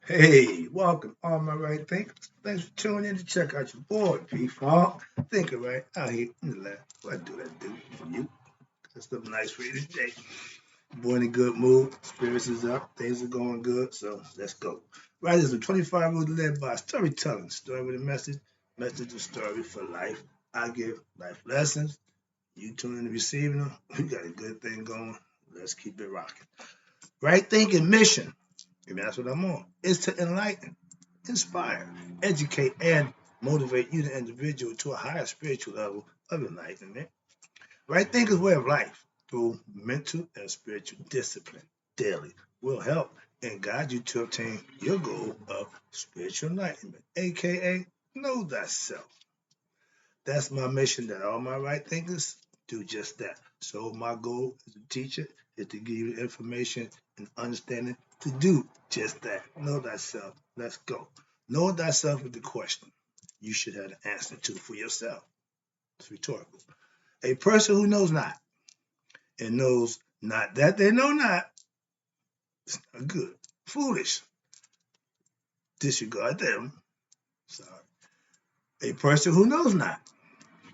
Hey, welcome, all my right thinkers. Thanks for tuning in to check out your boy, P Funk. Thinking right out here in the lab. What do that do for you? Got something nice for you today. Boy in a good mood. Spirits is up. Things are going good. So let's go. Right, is a 25 rules led by storytelling. Story with a message. Message of story for life. I give life lessons. You tune in to receiving them. We got a good thing going. Let's keep it rocking. Right thinking mission. And that's what I'm on. Is to enlighten, inspire, educate, and motivate you, the individual, to a higher spiritual level of enlightenment. Right thinker's way of life through mental and spiritual discipline daily will help and guide you to obtain your goal of spiritual enlightenment, aka know thyself. That's my mission that all my right thinkers do just that. So my goal as a teacher is to give you information and understanding to do just that. Know thyself. Let's go. Know thyself is the question you should have an answer to for yourself. It's rhetorical. A person who knows not and knows not that they know not is not good. Foolish. Disregard them. Sorry. A person who knows not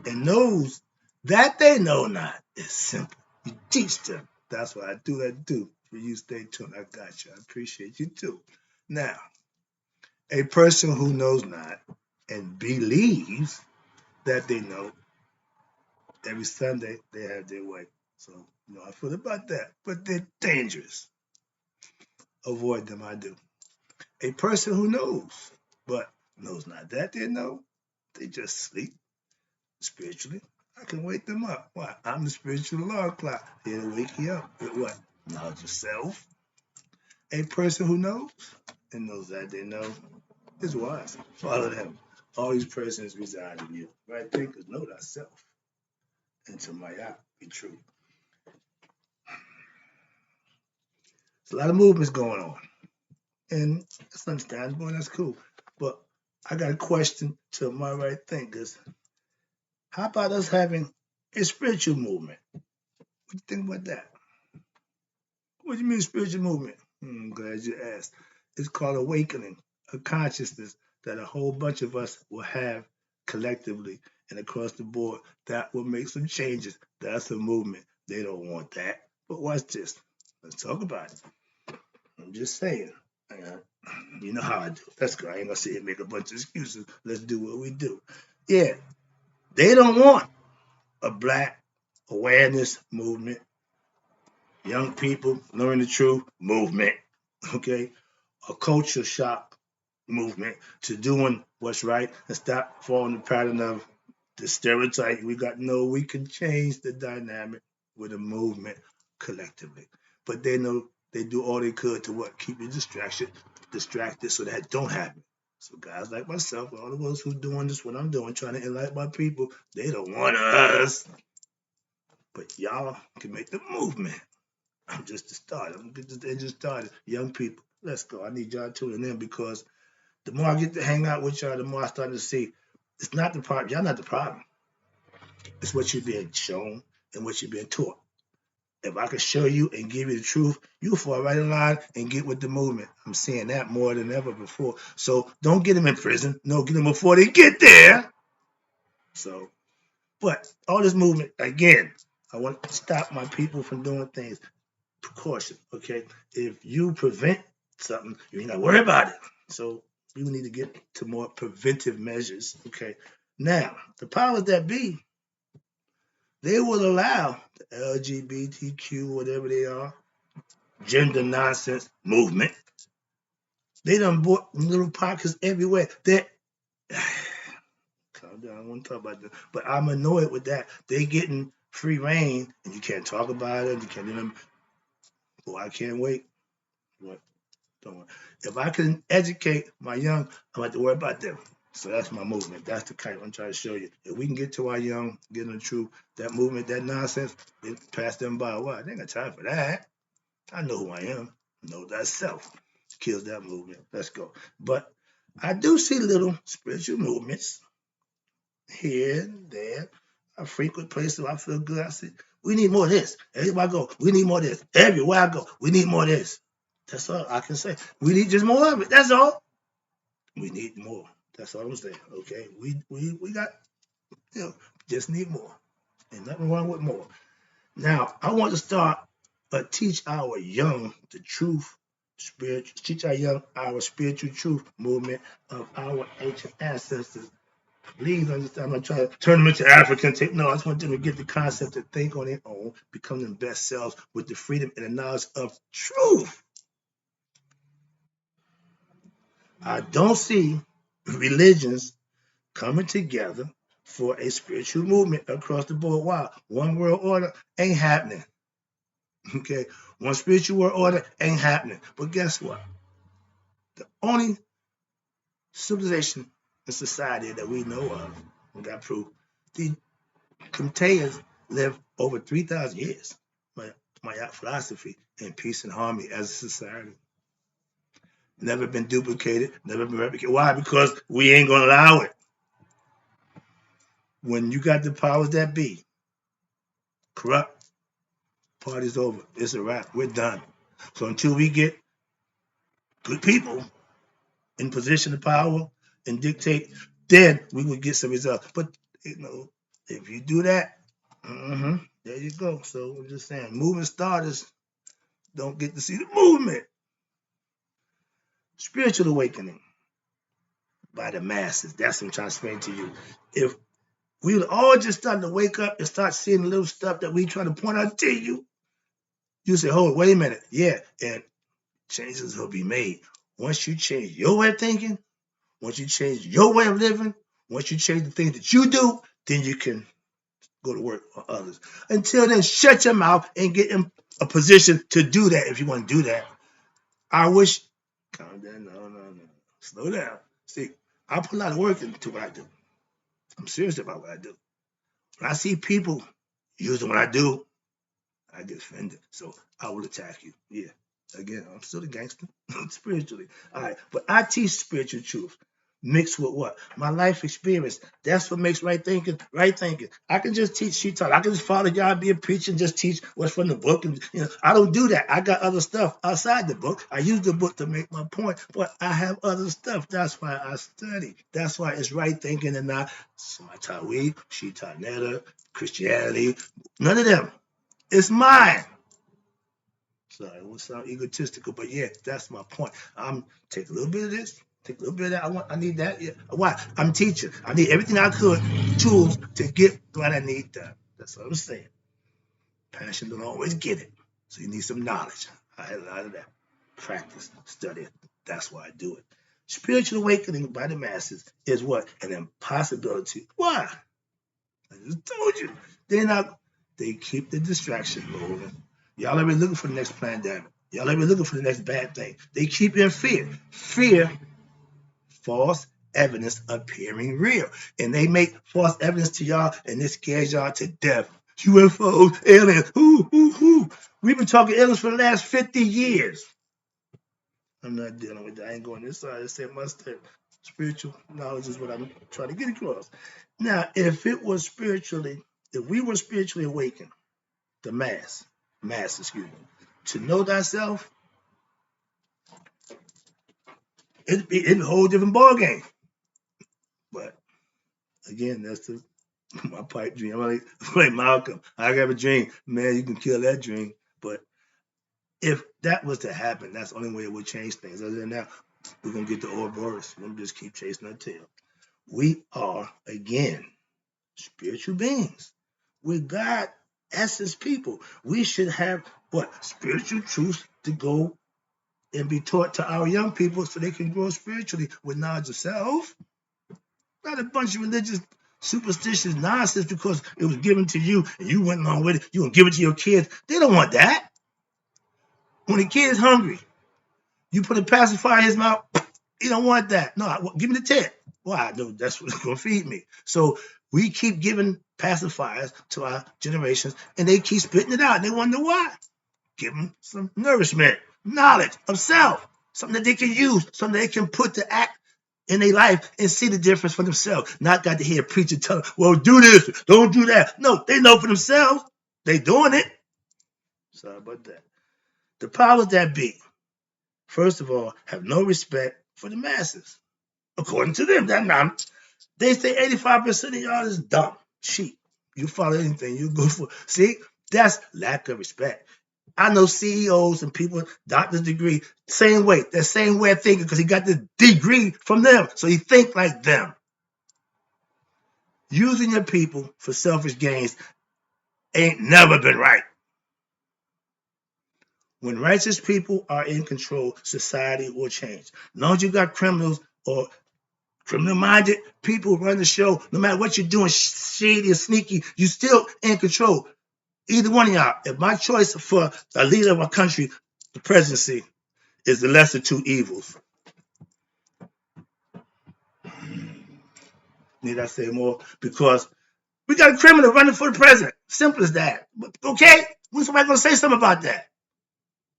and knows that they know not is simple. You teach them. That's what I do. That do. For you, stay tuned. I got you. I appreciate you too. Now, a person who knows not and believes that they know, every Sunday they have their way. So, I feel about that. But they're dangerous. Avoid them, I do. A person who knows, but knows not that they know, they just sleep spiritually. I can wake them up. Why? I'm the spiritual alarm clock here to wake you up with what? Knowledge of self. A person who knows and knows that they know is wise. Follow them. All these persons reside in you. Right thinkers know thyself. And to my eye, be true. There's a lot of movements going on. And that's understandable and that's cool. But I got a question to my right thinkers. How about us having a spiritual movement? What do you think about that? What do you mean spiritual movement? I'm glad you asked. It's called awakening, a consciousness that a whole bunch of us will have collectively and across the board that will make some changes. That's a movement. They don't want that. But watch this. Let's talk about it. I'm just saying. You know how I do. Let's go. I ain't gonna sit here and make a bunch of excuses. Let's do what we do. Yeah, they don't want a black awareness movement, young people learn the truth movement, okay, a culture shock movement to doing what's right and stop following the pattern of the stereotype. We can change the dynamic with a movement collectively. But they know they do all they could to what? Keep you distracted so that don't happen. So guys like myself, all of us who doing this, what I'm doing, trying to enlighten my people, they don't want us. But y'all can make the movement. I'm just the start. I'm get this engine started. Young people, let's go. I need y'all tuning in because the more I get to hang out with y'all, the more I start to see it's not the problem. Y'all not the problem. It's what you're being shown and what you're being taught. If I can show you and give you the truth, you fall right in line and get with the movement. I'm seeing that more than ever before. So don't get them in prison. No, get them before they get there. So, but all this movement, again, I want to stop my people from doing things. Precaution, okay? If you prevent something, you ain't got to worry about it. So we need to get to more preventive measures, okay? Now, the powers that be, they will allow the LGBTQ, whatever they are, gender nonsense movement. They done bought little pockets everywhere. They calm down, I don't want to talk about that. But I'm annoyed with that. They getting free reign and you can't talk about it. You can't even, oh, I can't wait. What? Don't worry. If I can educate my young, I don't have to worry about them. So that's my movement. That's the kind I'm trying to show you. If we can get to our young, get them the truth, that movement, that nonsense, they pass them by. What? They ain't got time for that. I know who I am. Know thyself. Kills that movement. Let's go. But I do see little spiritual movements here and there. I frequent places where I feel good. I say, we need more of this. Everywhere I go, we need more of this. Everywhere I go, we need more of this. That's all I can say. We need just more of it. That's all. We need more. That's all I'm saying. Okay. We got, you know, just need more. Ain't nothing wrong with more. Now, I want to start teach our young the truth, teach our young our spiritual truth movement of our ancient ancestors. Please understand, I'm not trying to turn them into African. No, I just want them to get the concept to think on their own, become their best selves with the freedom and the knowledge of truth. I don't see religions coming together for a spiritual movement across the board. Wow, one world order ain't happening. Okay, one spiritual world order ain't happening. But guess what? The only civilization and society that we know of, and got proof, the Comteans lived over 3,000 years. My philosophy in peace and harmony as a society. Never been duplicated, never been replicated. Why? Because we ain't gonna allow it. When you got the powers that be, corrupt, party's over. It's a wrap. We're done. So until we get good people in position of power and dictate, then we will get some results. But if you do that, there you go. So I'm just saying, movement starters don't get to see the movement. Spiritual awakening by the masses. That's what I'm trying to explain to you. If we would all just start to wake up and start seeing the little stuff that we try to point out to you, you say, "Oh, wait a minute, yeah," and changes will be made. Once you change your way of thinking, once you change your way of living, once you change the things that you do, then you can go to work on others. Until then, shut your mouth and get in a position to do that if you want to do that. I wish. Calm down. No. Slow down. See, I put a lot of work into what I do. I'm serious about what I do. When I see people using what I do, I get offended. So I will attack you. Yeah. Again, I'm still a gangster spiritually. All right. But I teach spiritual truth mixed with what? My life experience. That's what makes right thinking right thinking. I can just teach sheet talk. I can just follow y'all, be a preacher, and just teach what's from the book. And I don't do that. I got other stuff outside the book. I use the book to make my point, but I have other stuff. That's why I study. That's why it's right thinking and not Samatawi, Shita Netta, Christianity. None of them. It's mine. Sorry, it will sound egotistical, but yeah, that's my point. I'm take a little bit of this, take a little bit of that. I need that. Yeah. Why? I'm teaching. I need everything I could, tools to get what I need done. That's what I'm saying. Passion don't always get it, so you need some knowledge. I had a lot of that. Practice, study. That's why I do it. Spiritual awakening by the masses is what? An impossibility. Why? I just told you. They keep the distraction rolling. Y'all ever looking for the next pandemic. Y'all ever looking for the next bad thing. They keep you in fear. Fear, false evidence appearing real. And they make false evidence to y'all and it scares y'all to death. UFOs, aliens, who. We've been talking aliens for the last 50 years. I'm not dealing with that. I ain't going this side. I said my step. Spiritual knowledge is what I'm trying to get across. Now, if we were spiritually awakened, the mass, excuse me, to know thyself, it'd be a whole different ball game. But again, that's my pipe dream. I'm like Malcolm. I have a dream, man. You can kill that dream. But if that was to happen, that's the only way it would change things. Other than that, we're gonna get the Ouroboros. We're gonna just keep chasing our tail. We are again spiritual beings. We're God essence people. We should have what? Spiritual truths to go and be taught to our young people so they can grow spiritually with knowledge of self. Not a bunch of religious superstitious nonsense because it was given to you and you went along with it. You gonna give it to your kids. They don't want that. When a kid is hungry, you put a pacifier in his mouth, he don't want that. No, give me the tit. Why? No, that's what's gonna feed me. So we keep giving pacifiers to our generations and they keep spitting it out. And they wonder why. Give them some nourishment, knowledge of self, something that they can use, something they can put to act in their life and see the difference for themselves. Not got to hear a preacher tell them, well, do this, don't do that. No, they know for themselves. They doing it. Sorry about that. The powers that be first of all, have no respect for the masses. According to them, they say 85% of y'all is dumb, sheep. You follow anything, you go for. See, that's lack of respect. I know CEOs and people, doctor's degree, same way, that same way of thinking, because he got the degree from them, so he think like them. Using your people for selfish gains ain't never been right. When righteous people are in control, society will change. As long as you got criminals or criminal-minded people run the show, no matter what you're doing, shady or sneaky, you still in control. Either one of y'all. If my choice for a leader of our country, the presidency, is the lesser two evils. Need I say more? Because we got a criminal running for the president. Simple as that. Okay? When's somebody going to say something about that?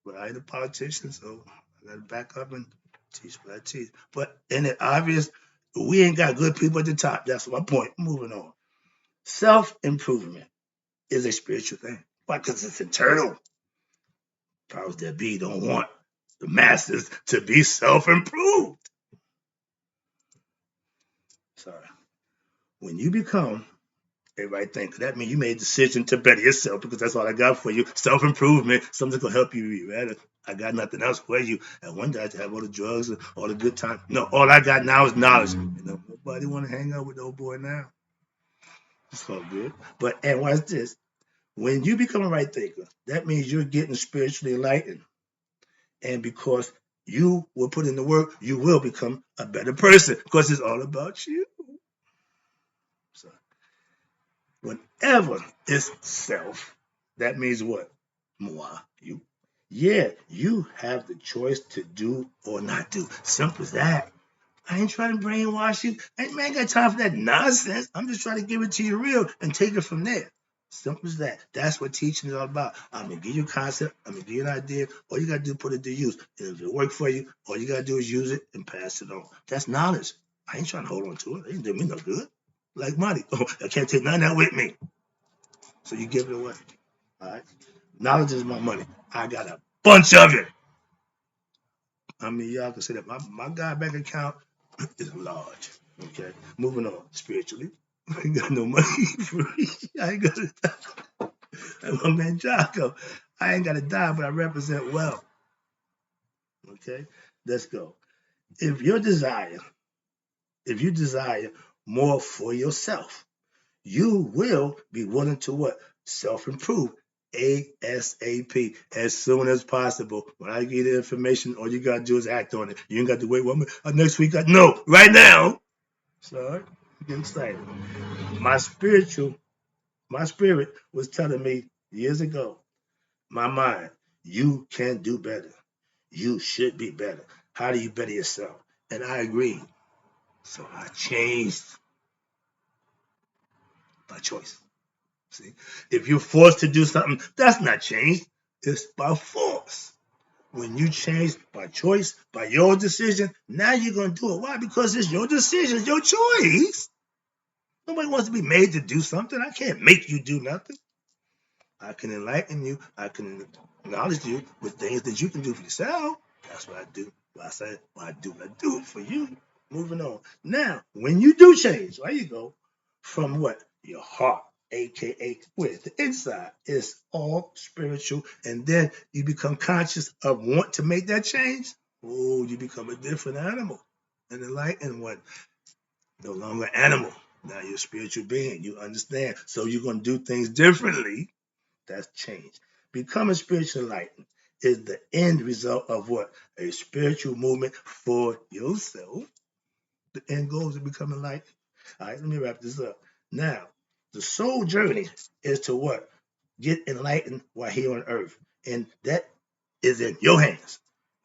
But I ain't a politician, so I got to back up and teach what I teach. But in it obvious, we ain't got good people at the top. That's my point. Moving on. Self-improvement is a spiritual thing. Why? Because it's internal. Powers that be don't want the masses to be self-improved. Sorry. When you become a right thinker, that means you made a decision to better yourself, because that's all I got for you. Self-improvement, something's going to help you be better. I got nothing else for you. And one day I have all the drugs and all the good time. No, all I got now is knowledge. Nobody want to hang out with the old boy now. It's all good. And watch this. When you become a right thinker, that means you're getting spiritually enlightened. And because you will put in the work, you will become a better person, because it's all about you. So, whenever it's self, that means what? Moi, you. Yeah, you have the choice to do or not do. Simple as that. I ain't trying to brainwash you. I ain't got time for that nonsense. I'm just trying to give it to you real and take it from there. Simple as that. That's what teaching is all about. I'm going to give you a concept. I'm going to give you an idea. All you got to do is put it to use. And if it works for you, all you got to do is use it and pass it on. That's knowledge. I ain't trying to hold on to it. It ain't doing me no good. Like money. Oh, I can't take none of that with me. So you give it away. All right? Knowledge is my money. I got a bunch of it. I mean, y'all can say that my guy bank account is large. Okay, moving on spiritually. I ain't got no money free. I ain't got to die. Like my man Jocko. I ain't got to die, but I represent wealth. Okay, let's go. If you desire more for yourself, you will be willing to what? Self-improve. ASAP, as soon as possible. When I give you the information, all you gotta do is act on it. You ain't got to wait 1 minute. Next week, no, right now. Sorry, get excited. My spirit was telling me years ago, my mind, you can do better. You should be better. How do you better yourself? And I agreed. So I changed by choice. See, if you're forced to do something, that's not change. It's by force. When you change by choice, by your decision, now you're going to do it. Why? Because it's your decision, your choice. Nobody wants to be made to do something. I can't make you do nothing. I can enlighten you. I can acknowledge you with things that you can do for yourself. That's what I do. I say, I do what I do for you. Moving on. Now, when you do change, there you go, from what? Your heart, aka where the inside is all spiritual, and then you become conscious of want to make that change. Oh, you become a different animal. An enlightened one. No longer animal. Now you're a spiritual being. You understand. So you're going to do things differently. That's change. Becoming spiritually enlightened is the end result of what? A spiritual movement for yourself. The end goal is to become enlightened. All right, let me wrap this up. Now, the soul journey is to what? Get enlightened while here on earth. And that is in your hands.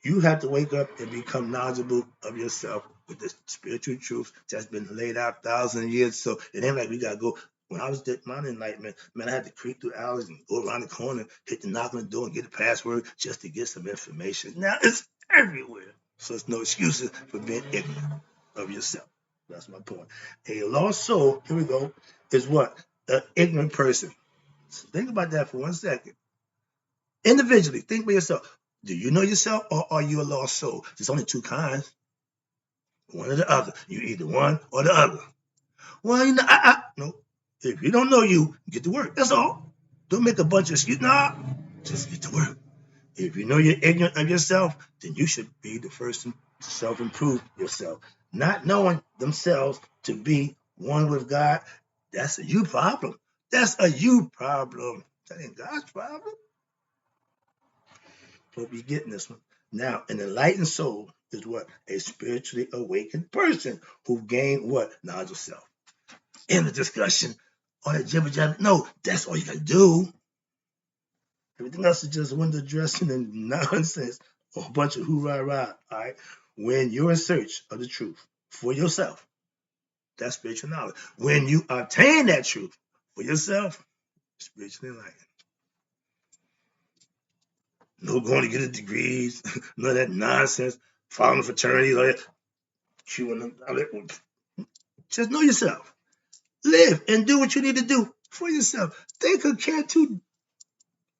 You have to wake up and become knowledgeable of yourself with the spiritual truth that's been laid out 1,000 years. So it ain't like we got to go. When I was at my enlightenment, man, I had to creep through alleys and go around the corner, hit the knock on the door and get a password just to get some information. Now it's everywhere. So it's no excuses for being ignorant of yourself. That's my point. A lost soul, here we go, is what? An ignorant person. So think about that for 1 second. Individually, think for yourself. Do you know yourself, or are you a lost soul? There's only two kinds, one or the other. You either one or the other. Well, no. If you don't know you, get to work. That's all. Don't make a bunch of excuses. Nah, just get to work. If you know you're ignorant of yourself, then you should be the first to self-improve yourself. Not knowing themselves to be one with God, that's a you problem. That's a you problem. That ain't God's problem. Hope you're getting this one. Now, an enlightened soul is what? A spiritually awakened person who gained what? Knowledge of self. In the discussion, all that jibber jabber. No, that's all you gotta do. Everything else is just window dressing and nonsense, or a bunch of hoorah rah. All right. When you're in search of the truth for yourself, that's spiritual knowledge. When you obtain that truth for yourself, spiritually enlightened. No going to get a degrees, none of that nonsense, following fraternities, all that chewing them. All that. Just know yourself. Live and do what you need to do for yourself. They could care too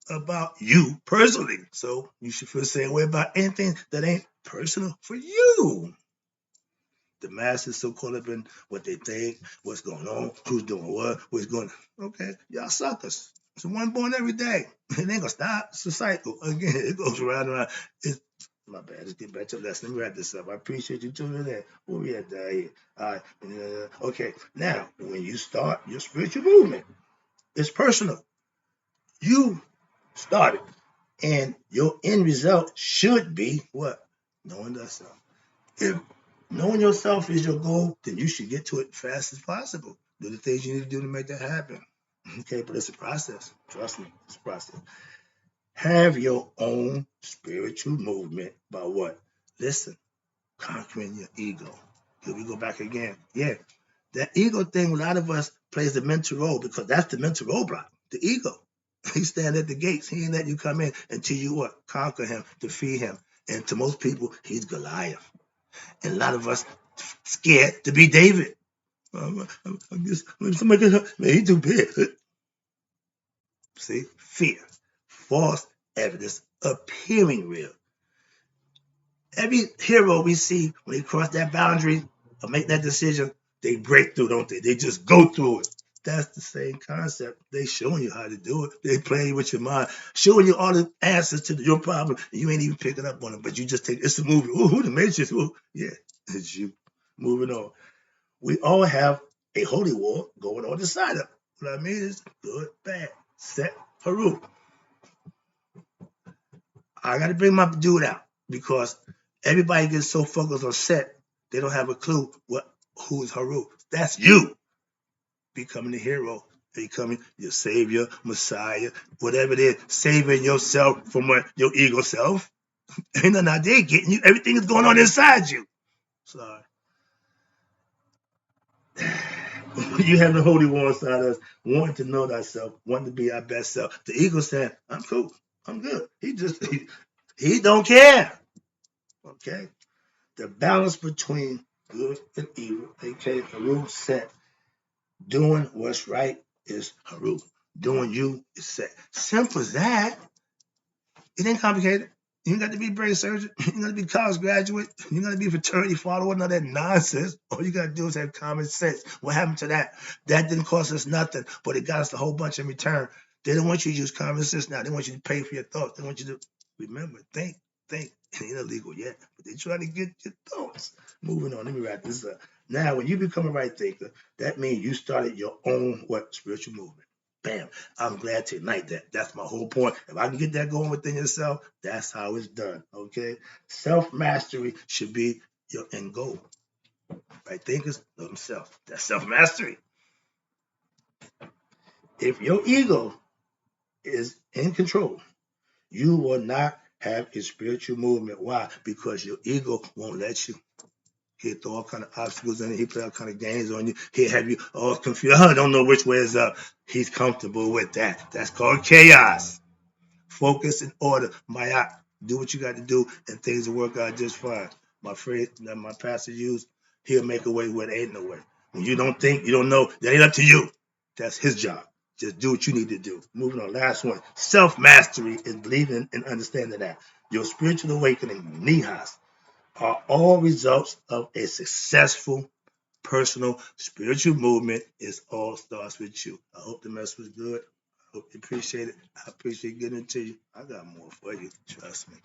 about you personally. So you should feel the same way about anything that ain't personal for you. The masses so caught up in what they think, what's going on, who's doing what, what's going on. Okay, y'all suckers. It's one born every day. It ain't gonna stop. It's a cycle. Again, it goes round and round. It's, my bad. Let's get back to the lesson. Let me wrap this up. I appreciate you tuning in. Where we at here? All right. Okay. Now, when you start your spiritual movement, it's personal. You started. And your end result should be what? Knowing thyself. If knowing yourself is your goal, then you should get to it as fast as possible. Do the things you need to do to make that happen. Okay, but it's a process. Trust me, it's a process. Have your own spiritual movement by what? Listen, conquering your ego. Here we go back again. Yeah, that ego thing, a lot of us plays the mental role because that's the mental roadblock, the ego. He stand at the gates. He ain't let you come in until you what? Conquer him, defeat him. And to most people, he's Goliath. And a lot of us scared to be David. I'm just, somebody can, man, he too big. See, fear, false evidence appearing real. Every hero we see when they cross that boundary or make that decision, they break through, don't they? They just go through it. That's the same concept. They showing you how to do it. They playing with your mind, showing you all the answers to your problem, and you ain't even picking up on it. But you just take it's a movie. Ooh, who the Matrix? Ooh, yeah, it's you. Moving on. We all have a holy war going on inside of. What I mean is good, bad, set, Haru. I got to bring my dude out because everybody gets so focused on set, they don't have a clue who is Haru. That's you becoming the hero, becoming your savior, messiah, whatever it is, saving yourself from what your ego self. Ain't nothing out there getting you. Everything is going on inside you. Sorry. You have the holy war inside us, wanting to know thyself, wanting to be our best self. The ego said, I'm cool. I'm good. He don't care. Okay? The balance between good and evil, aka Haru set. Doing what's right is Haru. Doing you is set. Simple as that. It ain't complicated. You ain't got to be a brain surgeon. You ain't got to be a college graduate. You ain't got to be a fraternity follower. None of that nonsense. All you got to do is have common sense. What happened to that? That didn't cost us nothing, but it got us a whole bunch in return. They don't want you to use common sense now. They want you to pay for your thoughts. They want you to remember, think. It ain't illegal yet, but they trying to get your thoughts. Moving on. Let me wrap this up. Now, when you become a right thinker, that means you started your own what? Spiritual movement. Bam. I'm glad to ignite that. That's my whole point. If I can get that going within yourself, that's how it's done. Okay? Self-mastery should be your end goal. Right thinkers know themselves. That's self-mastery. If your ego is in control, you will not have a spiritual movement. Why? Because your ego won't let you. He'll throw all kind of obstacles in it. He'll play all kind of games on you. He'll have you all confused. I don't know which way is up. He's comfortable with that. That's called chaos. Focus and order. Maya, do what you got to do, and things will work out just fine. My phrase that my pastor used, he'll make a way where there ain't no way. When you don't think, you don't know, that ain't up to you. That's his job. Just do what you need to do. Moving on, last one. Self-mastery is believing and understanding that. your spiritual awakening, nihas, are all results of a successful personal spiritual movement. It all starts with you. I hope the mess was good. I hope you appreciate it. I appreciate getting it to you. I got more for you. Trust me.